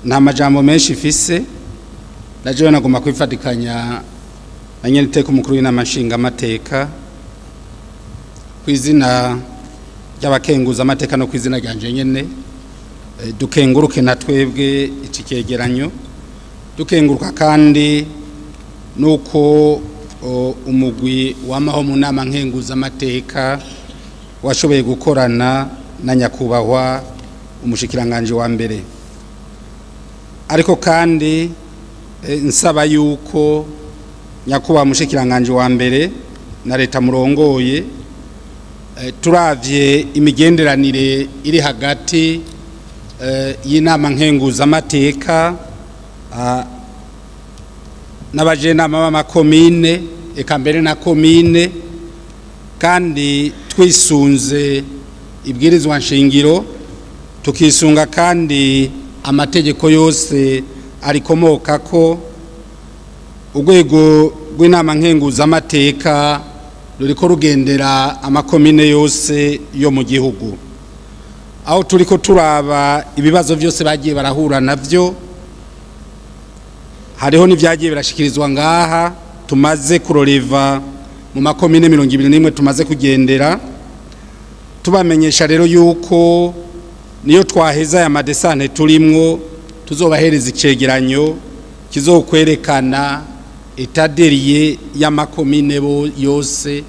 nta majambo menshi ifise naje nagomba kwifatikanya na nyene teko mukuru w'inama nshingamateka kwizina ry'abakenguza amateka no kwizina ryanje nyene dukenguruke na twebwe iki cyegeranyo dukenguruka kandi nuko umugwi w'amaho mu nama nkenguza amateka washoboye gukorana na nyakubahwa umushikiranganje wa mbere ariko kandi nsaba yuko nyakubahwa umushikiranganje wa mbere na leta murongoye turavye imigenderanire iri hagati y'inama nkenguza amateka n'abajenama b'amakomine eka mbere na komine kandi twisunze ibwirizwa nshingiro tukisunga kandi amategeko yose arikomoka ko urwego rw'inama nkenguza amateka ruriko rugendera amakomine yose yo mu gihugu aho turiko turaba ibibazo byose bagiye barahura navyo hariho n'ivyagiye birashikirizwa ngaha tumaze kuroreva mu makomine 21 tumaze kugendera tubamenyesha rero yuko niyo twaheza ya madesane turimwo tuzobahereza icegeranyo kizokwerekana etaderiye y'amakomine yose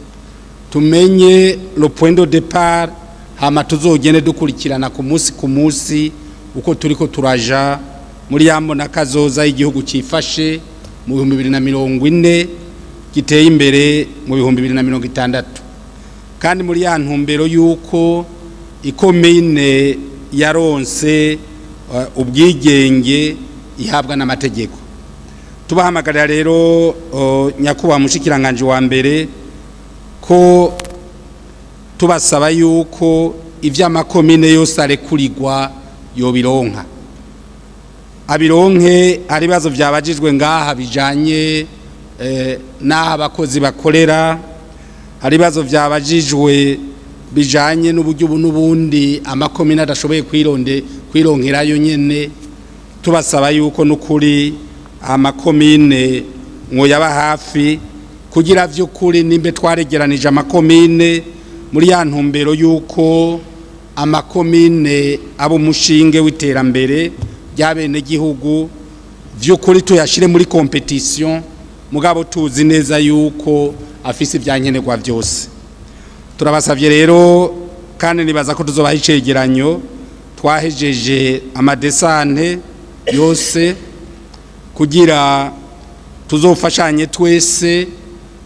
tumenye le point de départ hama tuzogende dukurikirana ku munsi uko turiko turaja muri yambona kazoza igihugu cifashe mu 2040 giteye imbere mu 2060 kandi muri ya ntumbero yuko ikomine yaronse ubwigenge ihabwa n'amategeko tubahamagarira rero nyakubahwa mushikiranganje wa mbere ko tubasaba yuko ivy'amakomine yose arekurirwa yobironka abironke ari bibazo byabajijwe ngaha bijanye n'aho abakozi bakorera ari bibazo byabajijwe bijanye n'uburyo n'ubundi amakomine adashoboye kwironkerayo nyene tubasaba yuko n'ukuri amakomine mwoyaba hafi kugira vy'ukuri nimbe twaregeranije amakomine muri ya ntumbero yuko amakomine abo umushinge w'iterambere ry'abene gihugu vy'ukuri tuyashire muri competition mugabo tuzi neza yuko afise ibyankenerwa byose turabasavye rero kandi nibaza ko tuzobaha icegeranyo twahejeje amadesane yose kugira tuzofashanye twese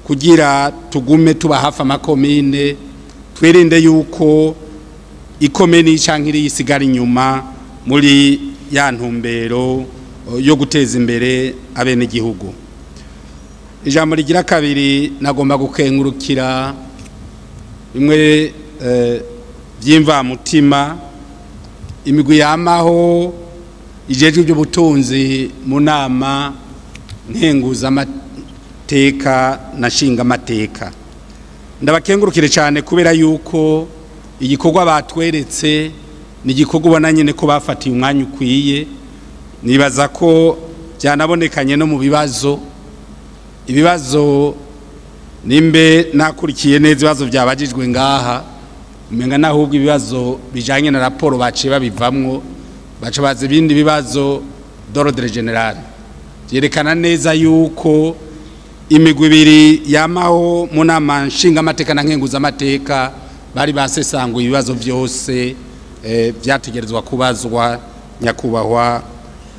kugira tugume tuba hafi amakomine twirinde yuko ikomene icankiri yisigara inyuma muri ya ntumbero yo guteza imbere abene gihugu ijambo rigira kabiri nagomba gukengurukira imwe byimva mutima imigwi yamaho ijejwe by'ubutunzi mu nama nkenguza amateka na shinga amateka ndabakengurukire cyane kubera yuko igikorwa batweretse ni igikorwa ubona nyine ko bafatiye umwanya ukwiye nibaza ko byanabonekanye no mu ibibazo nimbe nakurikiye neza ibibazo byabajijwe ngaha umenga nahubwo ibibazo bijanye na raporo baciye babivamwo baca baza ibindi bibazo d'ordre general yerekana neza yuko imigwi ibiri yamaho mu nama nshinga amateka na nkenguza amateka bari basesanguye ibibazo byose byategerezwa kubazwa nyakubahwa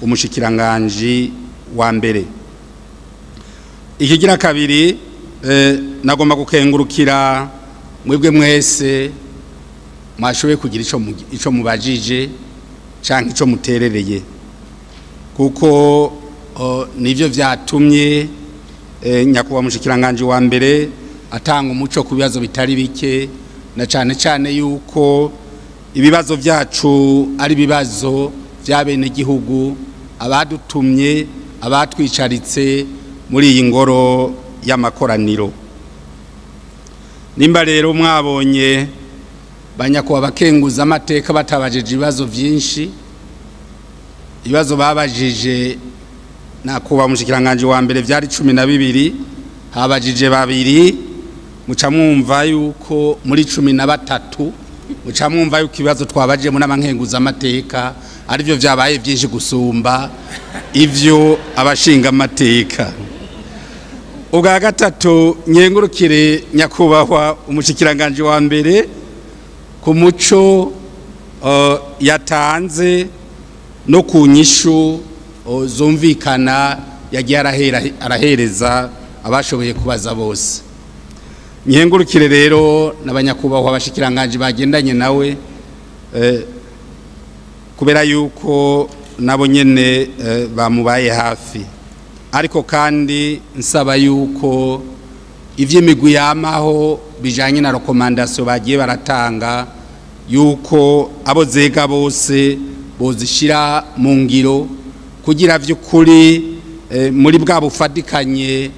umushikiranganje wa mbere ikigira kabiri nagomba gukengurukira mwebwe mwese mwashoboye kugira ico mubajije canke ico muterereye kuko nivyo vyatumye nyakubahwa mushikiranganje wa mbere atanga umuco ku bibazo bitari bike na cane yuko ibibazo vyacu ari bibazo vy'abene gihugu abadutumye abatwicaritse muri iyi ngoro y'amakoraniro nimba rero mwabonye banyakubahwa bakenguza amateka batabajije ibibazo byinshi ibibazo babajije nakuba mushikiranganje wa mbere byari 12 habajije babiri muca mwumva yuko muri 13 muca mwumva yuko ibibazo twabaje mu namankenguza amateka ari byo byabaye byinshi gusumba ivyo abashinga amateka. Ubwa gatatu nyengurukire nyakubahwa umushikiranganje wa mbere ku muco yatanze no ku nyishu zumvikana yagiye arahereza abashoboye kubaza bose. Nyengurukire rero n'abanyakubahwa abashikiranganje bagendanye nawe kubera yuko nabo nyene bamubaye hafi, ariko kandi nsaba yuko ivy'imigwi yamaho bijanye na recommandation bagiye baratanga yuko abo zega bose bozishira mu ngiro kugira vy'ukuri muri bwa bufatikanye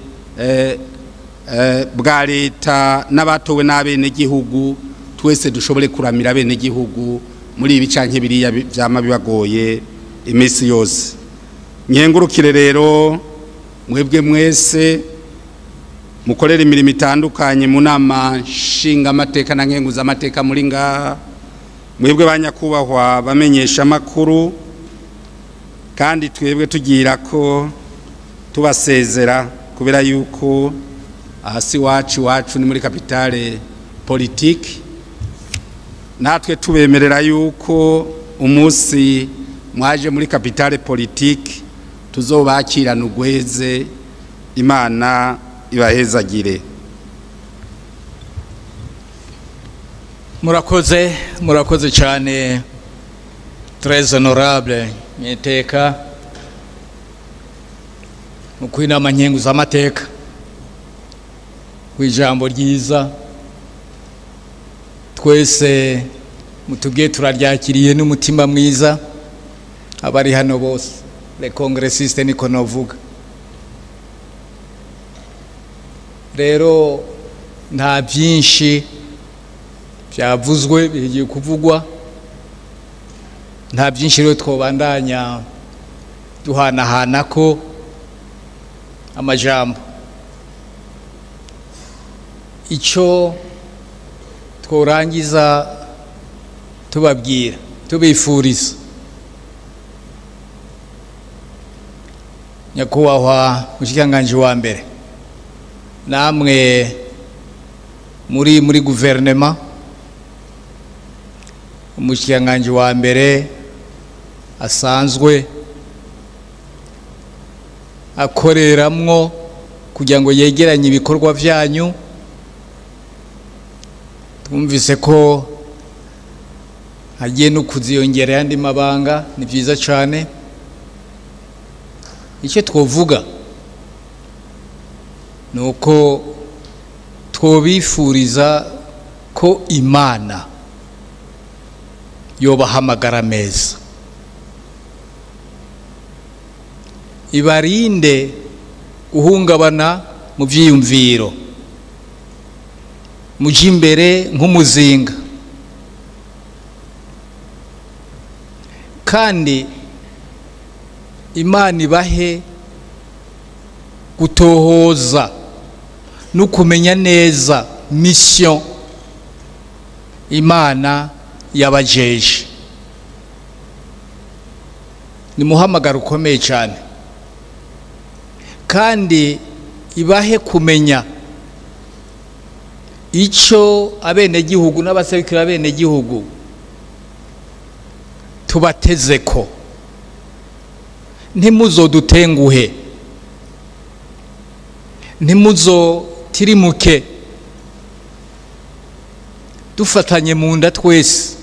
bwa leta n'abatowe n'abene gihugu twese dushobore kuramira abene gihugu muri ibi canke biriya vyama bibagoye imisi yose. Nyengurukire rero mwebwe mwese mukorera imirimo itandukanye mu nama nshinga amateka na nkenguza amateka muri ngaha, mwebwe banyakubahwa bamenyesha makuru, kandi twebwe tugira ko tubasezera kubera yuko ahasi wacu ni muri kapitale politique, natwe tubemerera yuko umunsi mwaje muri kapitale politique tuzobakirana ugweze. Imana ibahezagire. Murakoze cyane très honorable Nyeteka mukwinama nkenguza amateka kwijambo ryiza twese mutubwiye turaryakiriye n'umutima mwiza abari hano bose le congressiste niko novuga. Rero nta byinshi byavuzwe bigiye kuvugwa, nta byinshi rero twobandanya duhanahana ko amajambo. Icyo tworangiza tubabwira tubifuriza nyakubahwa mushikiranganje wa mbere, namwe muri guverinoma, umushikiranganje wa mbere asanzwe akoreramwo kugira ngo yegeranye ibikorwa byanyu. Twumvise ko hagiye no kuziyongera yandi mabanga, ni byiza cyane. Icyo twovuga nuko twobifuriza ko Imana yobahamagara meza, ibarinde guhungabana mu byiyumviro, muje imbere nk'umuzinga, kandi Imana ibahe gutohoza no kumenya neza mission Imana yabajeje. Ni muhamagaro ukomeye cyane, kandi ibahe kumenya icyo abene gihugu n'abaserukira abene gihugu tubateze ko. Ntimuzodutenguhe, ntimuzotirimuke, dufatanye mu nda twese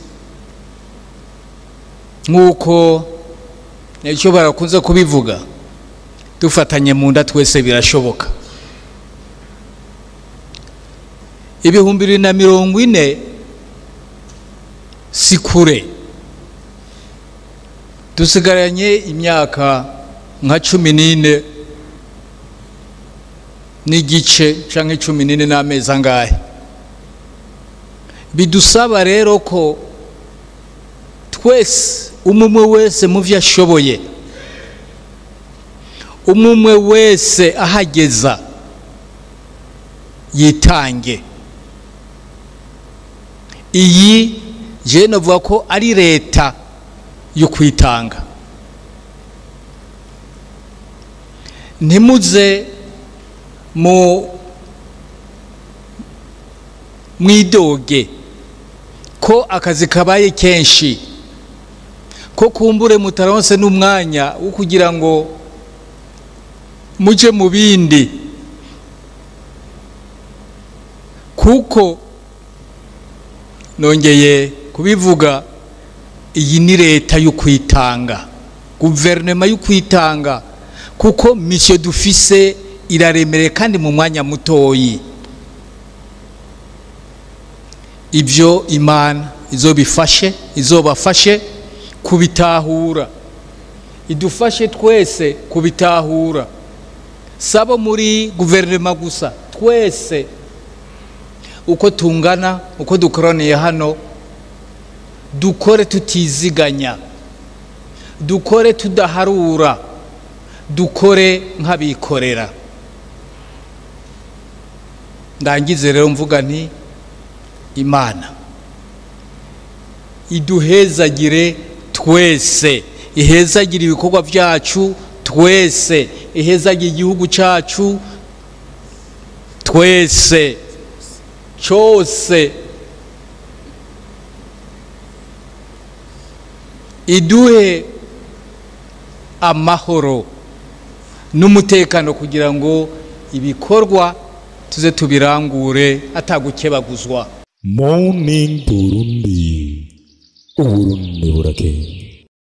nk'uko nicyo barakunze kubivuga, dufatanye mu nda twese birashoboka. 2040 si kure, dusigaranye imyaka nka 14 n'igice canke 14 n'amezi angahe. Bidusaba rero ko twese umwe wese mu vyo ashoboye umwe wese ahageza yitange. Iyi je novuga ko ari leta yo kwitanga. Ntimuze mwidoge ko akazi kabaye kenshi, ko kumbure mutaronse n'umwanya wo kugira ngo muje mu bindi, kuko nongeye kubivuga, iyi ni leta yo kwitanga, guverinoma yo kwitanga, kuko mission dufise iraremereye kandi mu mwanya mutoyi. Ibyo Imana izobafashe kubitahura, idufashe twese kubitahura, sabo muri guverinoma gusa, twese uko tungana, uko dukoraniye hano, dukore tutiziganya, dukore tudaharura, dukore nk'abikorera. Ndangize rero mvuga nti Imana iduhezagire twese, ihezagire ibikorwa byacu twese, ihezagire igihugu cyacu twese cyose, iduhe amahoro n'umutekano kugira ngo ibikorwa tuze tubirangure atagukebaguzwa. Morning Burundi, Uburundi burakeye.